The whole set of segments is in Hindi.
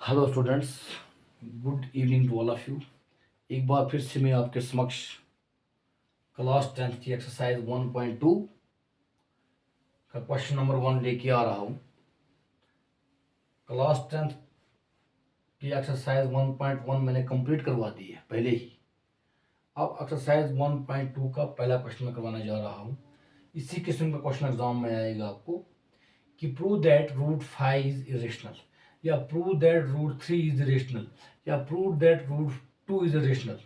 Hello students, good evening to all of you. एक बार फिर से मैं आपके समक्ष क्लास 10th की एक्सरसाइज 1.2 का क्वेश्चन नंबर 1 लेके आ रहा हूँ। क्लास 10th की एक्सरसाइज 1.1 मैंने कंप्लीट करवा दी है पहले ही। अब एक्सरसाइज 1.2 का पहला क्वेश्चन मैं करवाने जा रहा हूँ। इसी किस्म का क्वेश्चन एग्जाम में आएगा आपको कि prove that root 5 is irrational, या prove that root 3 is irrational, या prove that root 2 is irrational.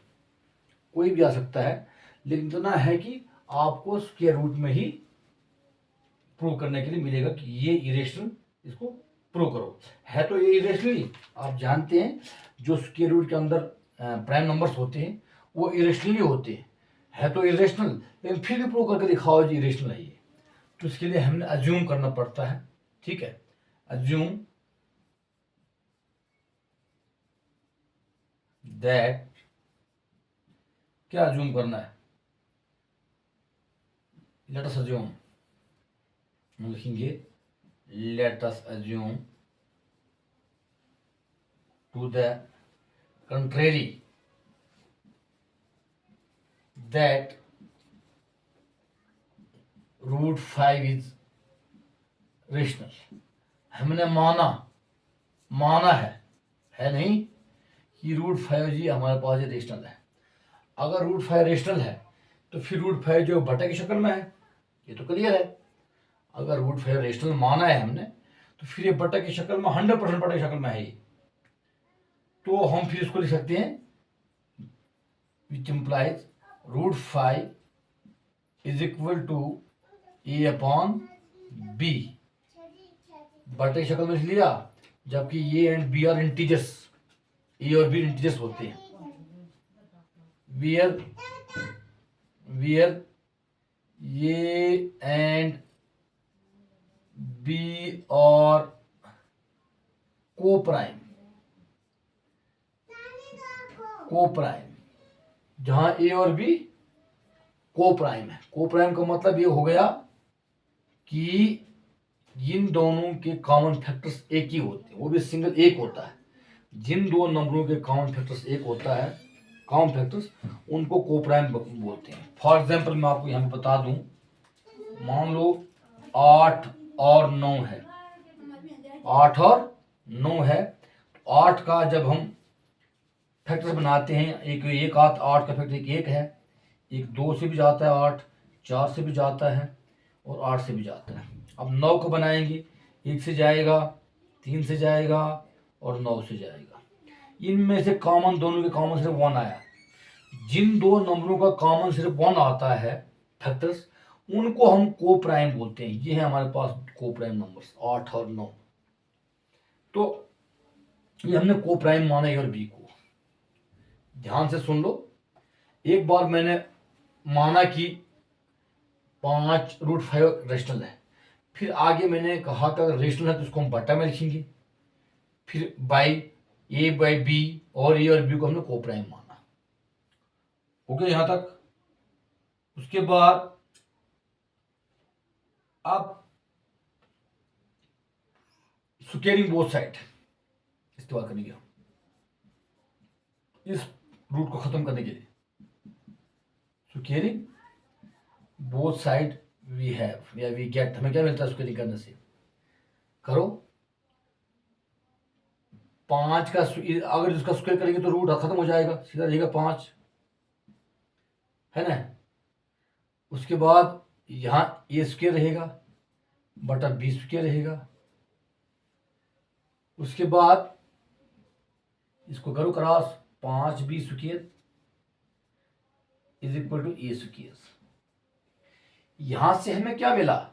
कोई भी आ सकता है, लेकिन इतना है कि आपको स्क्वायर रूट में ही प्रूव करने के लिए मिलेगा कि ये इरेशनल, इसको प्रूव करो। है तो ये इरेशनल ही, आप जानते हैं जो स्क्वायर रूट के अंदर प्राइम नंबर्स होते हैं वो इरेशनल ही होते हैं। है तो इरेशनल, लेकिन फिर भी प्रूव करके दिखाओ जी इरेशनल है ये। तो इसके लिए हमें अज्यूम करना पड़ता है, ठीक है। अज्यूम दैट, क्या अज्यूम करना है, लेट अस अज्यूम, हम लिखेंगे late us assume to the contrary that root 5 is rational। हमने माना है नहीं कि रूट 5 जी हमारे पास ये रेशनल है। अगर रूट 5 रेशनल है तो फिर रूट 5 जो बटा की शक्ल में है, ये तो क्लियर है। अगर रूट 5 रेशनल माना है हमने तो फिर ये बटा की शक्ल में 100% बटा की शक्ल में है ये। तो हम फिर इसको लिख सकते हैं which implies root 5 is equal to A upon B, बटे की शक्ल में लिख लिया, जबकि A and B are integers, A और बी इंटीजर्स होते हैं। Where where A and B are को प्राइम, जहां ए और बी को प्राइम है। को प्राइम का मतलब ये हो गया कि जिन दोनों के कॉमन फैक्टर्स एक ही होते हैं, वो भी सिंगल एक होता है। जिन दो नंबरों के कॉमन फैक्टर्स एक होता है, कॉमन फैक्टर्स, उनको को प्राइम बोलते हैं। फॉर एग्जांपल मैं आपको यहाँ बता दूं, मान लो 8 और 9 है, 8 और 9 है। 8 का जब हम फैक्टर्स बनाते हैं, एक 8 का फैक्टर एक है, एक 2 से भी जाता है 8, 4 से भी जाता है और 8 से भी जाता है। अब 9 को बनाएंगे, 1 से जाएगा, 3 से जाएगा और 9 से जाएगा। इनमें से कॉमन, दोनों के कॉमन सिर्फ 1 आया। जिन दो नंबरों का कॉमन सिर्फ 1 आता है फैक्टर्स, उनको हम को प्राइम बोलते हैं। ये है हमारे पास को प्राइम नंबर्स 8 और 9। तो ये हमने को प्राइम माना ए और बी को। ध्यान से सुन लो, एक बार मैंने माना कि 5 रूट 5 रेशनल है, फिर आगे मैंने कहा कि अगर रेशनल है तो उसको हम बटा में लिखेंगे, फिर बाई ए बाई बी, और ए और बी को हमने को प्राइम माना। ओके यहां तक। उसके बाद अब स्क्वेयरिंग बोथ साइड इस्तेमाल करेंगे हम इस रूट को खत्म करने के लिए। Squaring both side we have, या वी गेट, हमें क्या मिलता है स्क्वेयरिंग करने से, करो 5 का अगर इसका स्क्वायर करेंगे तो रूट खत्म हो जाएगा, सीधा रहेगा 5, है ना। उसके बाद यहाँ ए स्क्वायर रहेगा बटा बी स्क्वायर रहेगा। उसके बाद इसको करो cross, 5b square is equal to A square. यहां से हमें क्या मिला,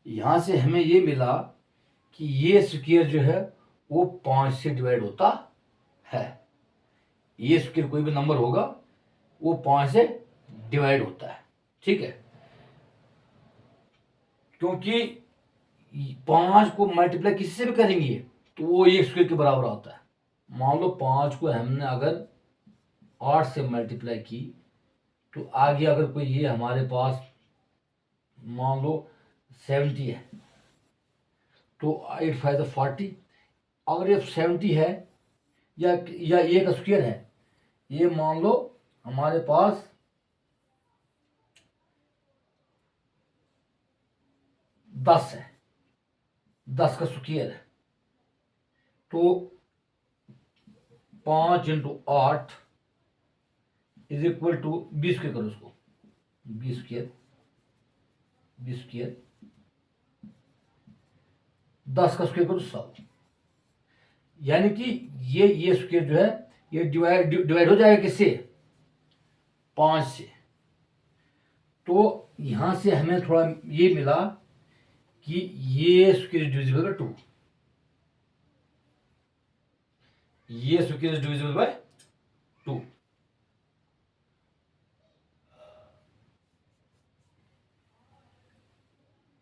यहां से हमें ये मिला कि ये स्क्वायर जो है वो 5 से डिवाइड होता है। ये स्क्वायर कोई भी नंबर होगा वो 5 से डिवाइड होता है, ठीक है। क्योंकि 5 को मल्टीप्लाई किसी से भी करेंगे तो वो एक स्क्वायर के बराबर आता है। मान लो 5 को हमने अगर 8 से मल्टीप्लाई की, तो आगे अगर कोई ये हमारे पास मान लो 70 है, तो 8 5 40, अगर ये 70 है या ए का स्क्वायर है, ये मान लो हमारे पास 10 है, 10 का स्क्वायर है, तो 5 × 8 इज इक्वल टू 20 स्क्वायर करो उसको, 20 स्क्वायर 10 का स्क्वायर करो 100, यानी कि ये स्क्वायर जो है ये डिवाइड हो जाएगा किससे, 5 से। तो यहां से हमें थोड़ा ये मिला कि ये स्क्वायर डिविजिबल बाय 2, ये square divisible by 2।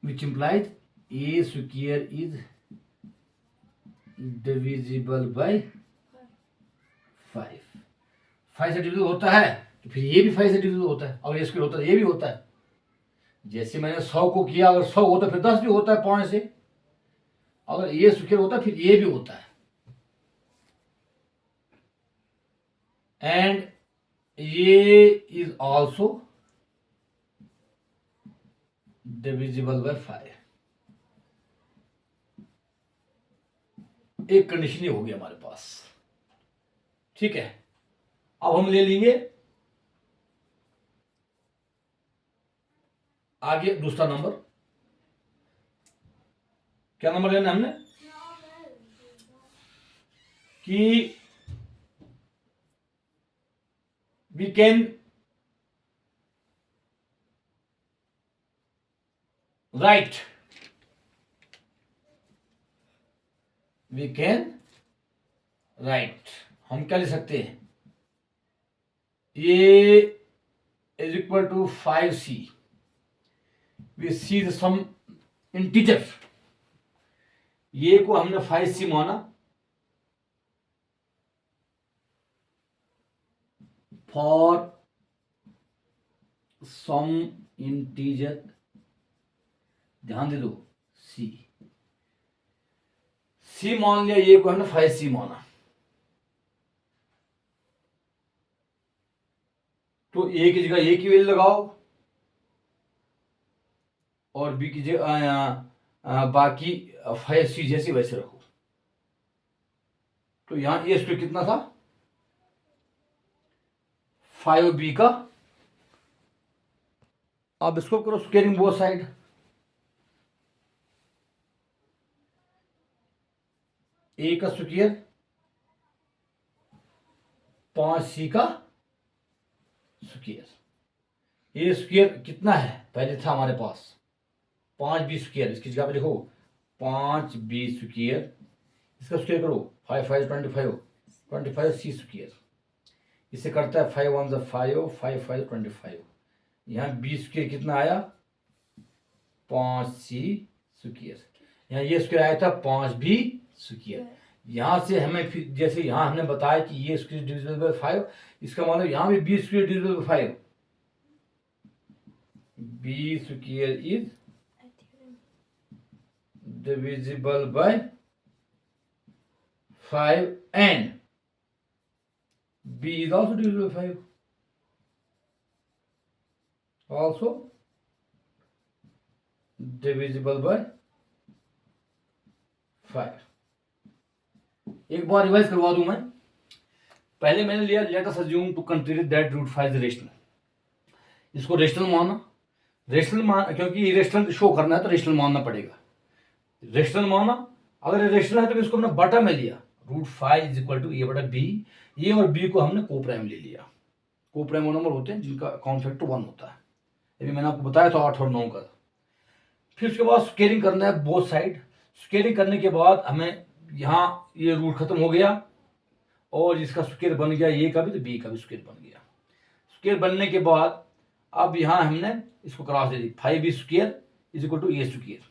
which implies a square is divisible by 5। 5 से डिविजिबल होता है तो फिर ये भी 5 से डिविजिबल होता है, और ये स्क्वायर होता है ये भी होता है। जैसे मैंने 100 को किया, अगर 100 होता है फिर 10 भी होता है 5 से, अगर ये स्क्वायर होता है फिर ये भी होता है। एंड ये इज ऑल्सो डिविजिबल बाय 5। एक कंडीशन ये हो गई हमारे पास, ठीक है। अब हम ले लेंगे आगे दूसरा नंबर। क्या नंबर लेना हमने कि we can write, हम क्या लिख सकते हैं, a is equal to 5c, we see some integer, ये को हमने 5c माना फॉर सम इंटीजर, ध्यान दे दो c मान लिया, ये को हमने 5c माना, तो a की जगह a की वैल्यू लगाओ और b की जगह बाकी 5c जैसे वैसे रखो। तो यहां a स्क्वायर कितना था, 5b का, अब इसको करो स्क्वायरिंग बोथ साइड, a का स्क्वायर 5c का स्क्वायर, ए स्क्वायर कितना है, पहले था हमारे पास 5b स्क्वायर, इसकी जगह पे लिखो 5b स्क्वायर, इसका स्क्वायर करो 5 5 25 25c स्क्वायर, इसे करता है 5 1 5 5 5 25, यहाँ b स्क्वायर कितना आया 5c स्क्वायर, यहाँ ये स्क्वायर आया था 5b स्क्वायर। यहाँ से हमें फिर जैसे यहाँ हमने बताया कि ये स्क्वायर डिविजिबल बाय 5, इसका मतलब यहाँ भी b square divisible by 5, b square is divisible by 5 and b is also divisible by 5, also divisible by 5। एक बार रिवाइज करवा दूं मैं, पहले मैंने लिया let us assume to consider that root 5 is rational, इसको रेशनल माना, क्योंकि रेशनल शो करना है तो रेशनल मानना पड़ेगा, रेशनल माना, अगर रेशनल है तो इसको हमने बटा में लिया, रूट 5 इज इक्वल टू ए बटा बी, ए और बी को हमने कोप्राइम ले लिया, कोप्राइम वो नंबर होते हैं जिनका काउंट फैक्टर 1 होता है, अभी मैंने आपको बताया था 8 और 9 का। फिर उसके बाद स्क्वायरिंग करना है बोथ साइड, स्क्वायरिंग करने के बाद हमें यहाँ ये रूट खत्म हो गया और इसका स्क्वायर बन गया, ए का भी तो बी का भी स्क्वायर बन गया। स्क्वायर बनने के बाद अब यहाँ हमने इसको क्रॉस दे दी, 5b square is equal to A square,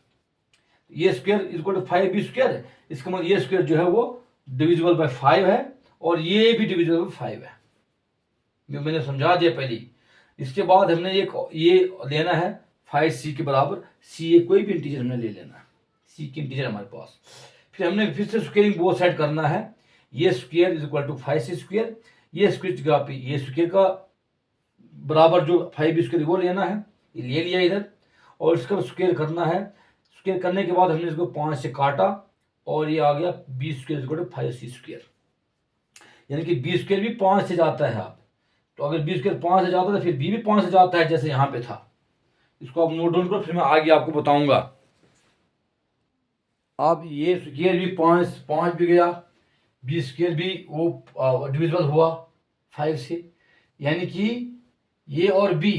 ये square is equal to 5b square है, इसका मतलब ये स्क्वायर जो है वो डिविजिबल बाय 5 है और ये भी डिविजिबल बाय 5 है, जो मैंने समझा दिया पहले। इसके बाद हमने ये लेना है 5c के बराबर, c कोई भी इंटीजर हमने ले लेना है, c की इंटीजर हमारे पास, फिर हमने फिर से स्क्वायरिंग बोथ साइड करना है, ये square is equal to 5c square, ये स्क्वायर जगह पे ये स्क्वायर का बराबर जो 5b स्क्वायर वो लेना है, ये ले लिया इधर, और इसका स्क्वायर करना है। स्क्वायर करने के बाद हमने इसको 5 से काटा और ये आ गया b square is equal to 5c square, यानी कि b स्क्वायर भी 5 से जाता है। आप तो अगर b स्क्वायर 5 से जाता है तो फिर b भी 5 से जाता है, जैसे यहाँ पे था। इसको आप नोट डाउन करो, फिर मैं आगे आपको बताऊंगा। अब ये स्क्वायर भी 5 भी गया, b स्क्वायर भी वो डिविजिबल हुआ 5 से, यानी कि ये और b,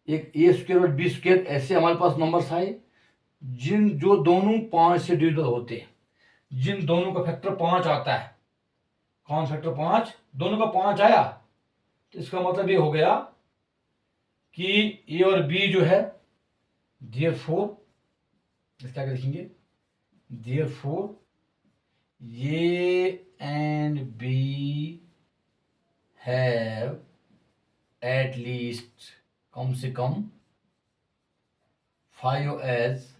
एक a स्क्वायर और b स्क्वायर ऐसे हमारे पास नंबर्स आए जो दोनों 5 से डिविजिबल होते हैं, जिन दोनों का फैक्टर 5 आता है। कौन फैक्टर 5? दोनों का 5 आया, तो इसका मतलब ये हो गया कि ए और बी जो है, देयरफॉर क्या लिखेंगे, therefore A and B have at least, कम से कम 5 एज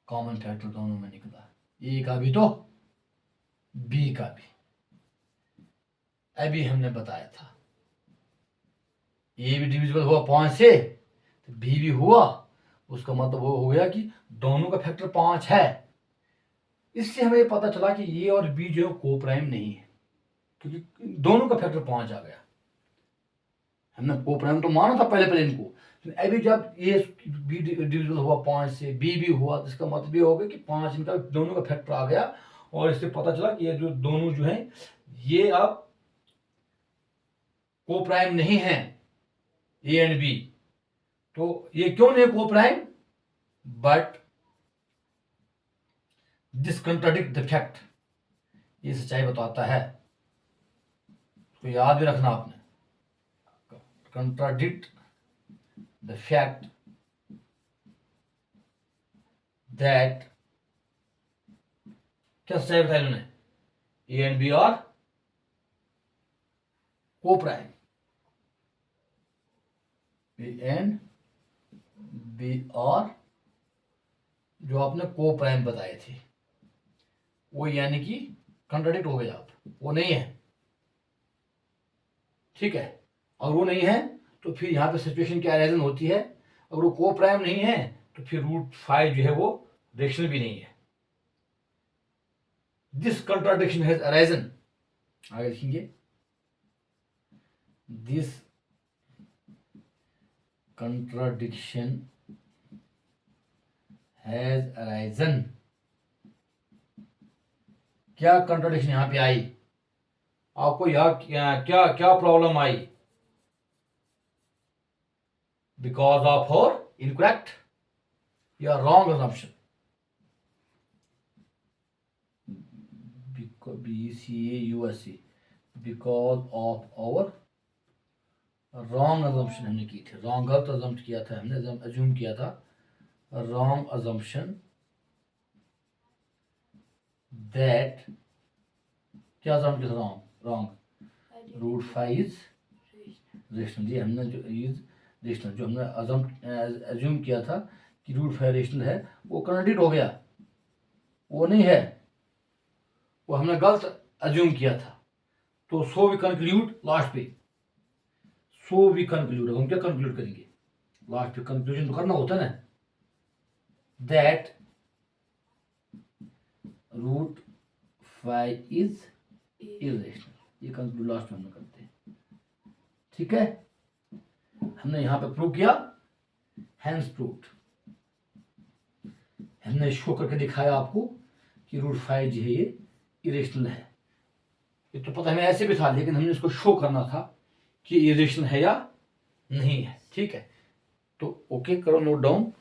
कॉमन फैक्टर दोनों में निकला, ए का भी तो बी का भी। अभी हमने बताया था ए भी डिविजिबल हुआ 5 से, तो बी भी हुआ, उसका मतलब वो हो गया कि दोनों का फैक्टर 5 है। इससे हमें ये पता चला कि ए और बी जो है को प्राइम नहीं है, क्योंकि दोनों का फैक्टर 5 आ गया। हमने को प्राइम तो माना था पहले इनको, अभी जब ए बी डिविजिबल हुआ 5 से, बी भी हुआ, तो इसका मतलब ये हो गया कि 5 इनका दोनों का फैक्टर आ गया, और इससे पता चला कि ये जो दोनों जो हैं ये अब को प्राइम नहीं है, ए एंड बी। तो ये क्यों नहीं को prime? But this contradict the fact, ये सच्चाई बताता है, तो याद भी रखना आपने, कंट्राडिक्ट द फैक्ट दैट, क्या सच्चाई बताया इन्होंने, a and B are coprime, a and B are जो आपने को प्राइम बताए थे, वो यानी कि कंट्राडिक्ट हो गए आप, वो नहीं है, ठीक है। और वो नहीं है तो फिर यहाँ पे सिचुएशन क्या अराइजन होती है, अगर वो को प्राइम नहीं है तो फिर √5 जो है वो रेशनल भी नहीं है। दिस कंट्राडिक्शन हैज अराइजन, आगे लिखेंगे, दिस कंट्राडिक्शन हैज अराइजन, क्या कंट्राडिक्शन यहां पे आई आपको, क्या क्या क्या प्रॉब्लम आई, बिकॉज ऑफ और इनकरेक्ट या wrong assumption, BCAUSC, because of और रॉन्ग assumption हमने की थी, रॉन्ग गलत अजम्प्ट किया था हमने, अज्यूम किया था, रॉन्ग assumption दैट, क्या अज्यूम किया था, रॉन्ग √5 इज रेशनल, ये हमने जो इज रेशनल, जो हमने अज्यूम किया था कि √5 रेशनल है, वो कंट्राडिक्ट हो गया, वो नहीं है, वो हमने गलत अज्यूम किया था। तो सो वी कंक्लूड, लास्ट पे सो वी कंक्लूड, हम क्या कंक्लूड करेंगे, लास्ट पे कंक्लूजन तो करना होता है ना, दैट √5 इज इरेशनल, ये कंक्लूड लास्ट में हम करते हैं, ठीक है। हमने यहां पे प्रूव किया, हैंस प्रूव्ड, हमने शो करके दिखाया आपको कि √5 जो है ये इरेशनल है। ये तो पता हमें ऐसे भी था, लेकिन हमने इसको शो करना था कि इरेशनल है या नहीं है, ठीक है। तो ओके करो, नोट डाउन।